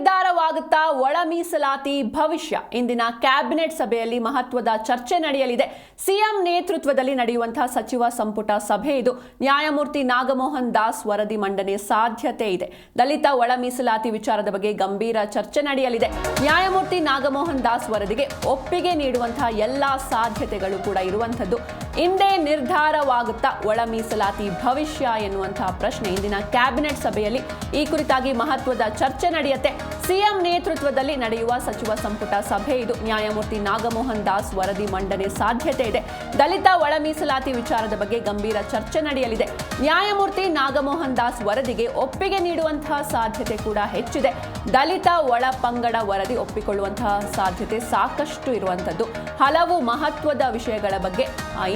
ನಿರ್ಧಾರವಾಗುತ್ತಾ ಒಳ ಮೀಸಲಾತಿ ಭವಿಷ್ಯ. ಇಂದಿನ ಕ್ಯಾಬಿನೆಟ್ ಸಭೆಯಲ್ಲಿ ಮಹತ್ವದ ಚರ್ಚೆ ನಡೆಯಲಿದೆ. ಸಿಎಂ ನೇತೃತ್ವದಲ್ಲಿ ನಡೆಯುವಂತಹ ಸಚಿವ ಸಂಪುಟ ಸಭೆ ಇದು. ನ್ಯಾಯಮೂರ್ತಿ ನಾಗಮೋಹನ್ ದಾಸ್ ವರದಿ ಮಂಡನೆ ಸಾಧ್ಯತೆ ಇದೆ. ದಲಿತ ಒಳ ಮೀಸಲಾತಿ ವಿಚಾರದ ಬಗ್ಗೆ ಗಂಭೀರ ಚರ್ಚೆ ನಡೆಯಲಿದೆ. ನ್ಯಾಯಮೂರ್ತಿ ನಾಗಮೋಹನ್ ದಾಸ್ ವರದಿಗೆ ಒಪ್ಪಿಗೆ ನೀಡುವಂತಹ ಎಲ್ಲಾ ಸಾಧ್ಯತೆಗಳು ಕೂಡ ಇರುವಂತದ್ದು. ಇಂದೇ ನಿರ್ಧಾರವಾಗುತ್ತಾ ಒಳ ಮೀಸಲಾತಿ ಭವಿಷ್ಯ ಎನ್ನುವಂತಹ ಪ್ರಶ್ನೆ ಇಂದಿನ ಕ್ಯಾಬಿನೆಟ್ ಸಭೆಯಲ್ಲಿ ಈ ಕುರಿತಾಗಿ ಮಹತ್ವದ ಚರ್ಚೆ ನಡೆಯುತ್ತೆ. ಸಿಎಂ ನೇತೃತ್ವದಲ್ಲಿ ನಡೆಯುವ ಸಚಿವ ಸಂಪುಟ ಸಭೆ ಇದು. ನ್ಯಾಯಮೂರ್ತಿ ನಾಗಮೋಹನ್ ದಾಸ್ ವರದಿ ಮಂಡನೆ ಸಾಧ್ಯತೆ ಇದೆ. ದಲಿತ ಒಳ ಮೀಸಲಾತಿ ವಿಚಾರದ ಬಗ್ಗೆ ಗಂಭೀರ ಚರ್ಚೆ ನಡೆಯಲಿದೆ. ನ್ಯಾಯಮೂರ್ತಿ ನಾಗಮೋಹನ್ ದಾಸ್ ವರದಿಗೆ ಒಪ್ಪಿಗೆ ನೀಡುವಂತಹ ಸಾಧ್ಯತೆ ಕೂಡ ಹೆಚ್ಚಿದೆ. ದಲಿತ ಒಳ ಪಂಗಡ ವರದಿ ಒಪ್ಪಿಕೊಳ್ಳುವಂತಹ ಸಾಧ್ಯತೆ ಸಾಕಷ್ಟು ಇರುವಂತದ್ದು. ಹಲವು ಮಹತ್ವದ ವಿಷಯಗಳ ಬಗ್ಗೆ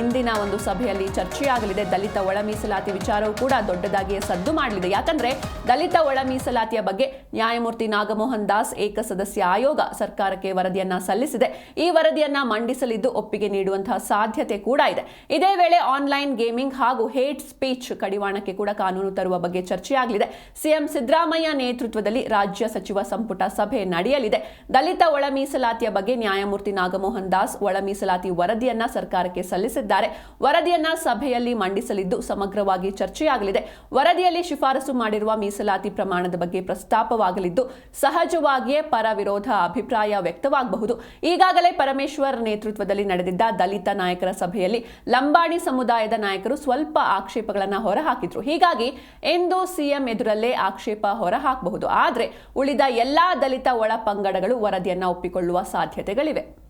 ಇಂದಿನ ಒಂದು ಸಭೆಯಲ್ಲಿ ಚರ್ಚೆಯಾಗಲಿದೆ. ದಲಿತ ಒಳ ಮೀಸಲಾತಿ ವಿಚಾರವೂ ಕೂಡ ದೊಡ್ಡದಾಗಿ ಸದ್ದು ಮಾಡಲಿದೆ. ಯಾಕಂದ್ರೆ ದಲಿತ ಒಳ ಮೀಸಲಾತಿಯ ಬಗ್ಗೆ ನ್ಯಾಯಮೂರ್ತಿ ನಾಗಮೋಹನ್ ದಾಸ್ ಏಕಸದಸ್ಯ ಆಯೋಗ ಸರ್ಕಾರಕ್ಕೆ ವರದಿಯನ್ನ ಸಲ್ಲಿಸಿದೆ. ಈ ವರದಿಯನ್ನ ಮಂಡಿಸಲಿದ್ದು ಒಪ್ಪಿಗೆ ನೀಡುವಂತಹ ಸಾಧ್ಯತೆ ಕೂಡ ಇದೆ. ಇದೇ ವೇಳೆ ಆನ್ಲೈನ್ ಗೇಮಿಂಗ್ ಹಾಗೂ ಹೇಟ್ ಸ್ಪೀಚ್ ಕಡಿವಾಣಕ್ಕೆ ಕೂಡ ಕಾನೂನು ತರುವ ಬಗ್ಗೆ ಚರ್ಚೆಯಾಗಲಿದೆ. ಸಿಎಂ ಸಿದ್ದರಾಮಯ್ಯ ನೇತೃತ್ವದಲ್ಲಿ ರಾಜ್ಯ ಸಚಿವ ಸಂಪುಟ ಸಭೆ ನಡೆಯಲಿದೆ. ದಲಿತ ಒಳ ಮೀಸಲಾತಿಯ ಬಗ್ಗೆ ನ್ಯಾಯಮೂರ್ತಿ ನಾಗಮೋಹನ್ ದಾಸ್ ಒಳ ಮೀಸಲಾತಿ ವರದಿಯನ್ನ ಸರ್ಕಾರಕ್ಕೆ ಸಲ್ಲಿಸಿದ್ದಾರೆ. ವರದಿಯನ್ನ ಸಭೆಯಲ್ಲಿ ಮಂಡಿಸಲಿದ್ದು ಸಮಗ್ರವಾಗಿ ಚರ್ಚೆಯಾಗಲಿದೆ. ವರದಿಯಲ್ಲಿ ಶಿಫಾರಸು ಮಾಡಿರುವ ಮೀಸಲಾತಿ ಪ್ರಮಾಣದ ಬಗ್ಗೆ ಪ್ರಸ್ತಾಪವಾಗಲಿದ್ದು ಸಹಜವಾಗಿಯೇ ಪರ ವಿರೋಧ ಅಭಿಪ್ರಾಯ ವ್ಯಕ್ತವಾಗಬಹುದು. ಈಗಾಗಲೇ ಪರಮೇಶ್ವರ್ ನೇತೃತ್ವದಲ್ಲಿ ನಡೆದಿದ್ದ ದಲಿತ ನಾಯಕರ ಸಭೆಯಲ್ಲಿ ಲಂಬಾಣಿ ಸಮುದಾಯದ ನಾಯಕರು ಸ್ವಲ್ಪ ಆಕ್ಷೇಪಗಳನ್ನು ಹೊರಹಾಕಿದ್ರು. ಹೀಗಾಗಿ ಎಂದು ಸಿಎಂ ಎದುರಲ್ಲೇ ಆಕ್ಷೇಪ ಹೊರಹಾಕಬಹುದು. ಆದರೆ ಉಳಿದ ಎಲ್ಲಾ ದಲಿತ ಒಳ ಪಂಗಡಗಳು ವರದಿಯನ್ನ ಒಪ್ಪಿಕೊಳ್ಳುವ ಸಾಧ್ಯತೆಗಳಿವೆ.